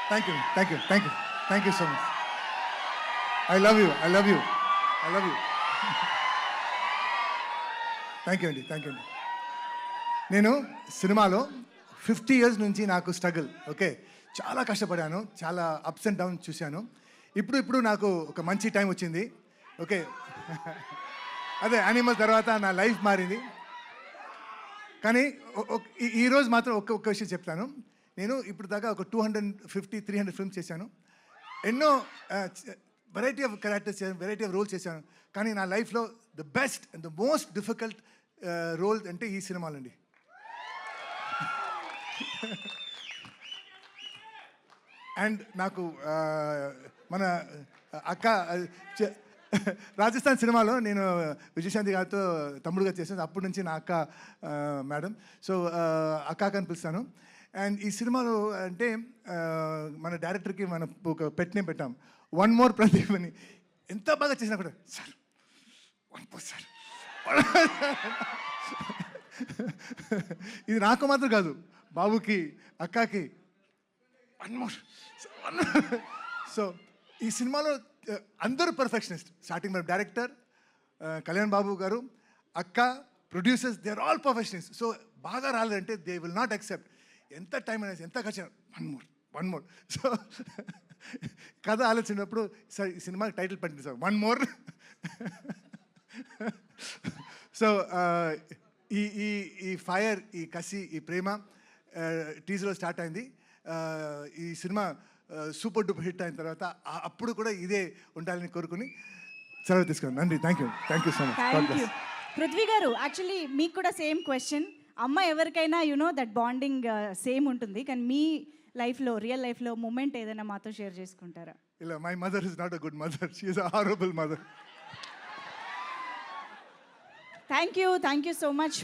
Thank you thank you thank you thank you so much. I love you I love you I love you. Thank you అండి thank you అండి. నేను సినిమాలో 50 years నుంచి నాకు struggle, okay, చాలా కష్టపడాను, చాలా ups and downs చూశాను. ఇప్పుడు నాకు ఒక మంచి టైం వచ్చింది, ఓకే. అదే యానిమల్ తర్వాత నా లైఫ్ మారింది. కానీ ఈరోజు మాత్రం ఒక్క విషయం చెప్తాను. నేను ఇప్పుడు దాకా ఒక 250-300 ఫిల్మ్స్ చేశాను. ఎన్నో వెరైటీ ఆఫ్ క్యారెక్టర్స్ చేశాను, వెరైటీ ఆఫ్ రోల్స్ చేశాను. కానీ నా లైఫ్లో the best and the most difficult role అంటే ఈ సినిమాలండి. అండ్ నాకు మన అక్క రాజస్థాన్ సినిమాలో నేను విజయశాంతి గారితో తమ్ముడుగా చేశాను. అప్పటి నుంచి నా అక్క మేడం, సో అక్క అని పిలుస్తాను. అండ్ ఈ సినిమాలో అంటే మన డైరెక్టర్కి మనం ఒక పెట్ నేమ్ పెట్టాం, వన్ మోర్ ప్రదీప్ అని. ఎంత బాగా చేసినా కూడా సార్ వన్ మోర్ సార్. ఇది నాకు మాత్రం కాదు, బాబుకి అక్కకి వన్ మోర్. సో ఈ సినిమాలో అందరూ పర్ఫెక్షనిస్ట్. స్టార్టింగ్ మన డైరెక్టర్ కళ్యాణ్ బాబు గారు, అక్క, producers, they are all perfectionist. So బాగా రాలేదంటే దే విల్ నాట్ యాక్సెప్ట్. ఎంత టైం అనేది ఎంత ఖర్చు, వన్ మోర్. సో కథ ఆలోచించినప్పుడు సార్ ఈ సినిమాకి టైటిల్ పెట్టింది సార్, వన్ మోర్. సో ఈ ఈ ఈ ఫైర్, ఈ కసి, ఈ ప్రేమ టీజర్లో స్టార్ట్ అయింది. ఈ సినిమా సూపర్ డూపర్ హిట్ అయిన తర్వాత అప్పుడు కూడా ఇదే ఉండాలని కోరుకుని సెలవు తీసుకున్నాను. నండి, thank you so much. Thank you. Prithvi గారు, యాక్చువల్లీ మీకు కూడా సేమ్ క్వశ్చన్. అమ్మ ఎవరికైనా దట్ బాండింగ్ సేమ్ ఉంటుంది, కానీ మీ లైఫ్లో, రియల్ లైఫ్లో మూమెంట్ ఏదైనా మాతో షేర్ చేసుకుంటారా? ఇలా my mother is not a good mother, she is a horrible mother. Thank you so much.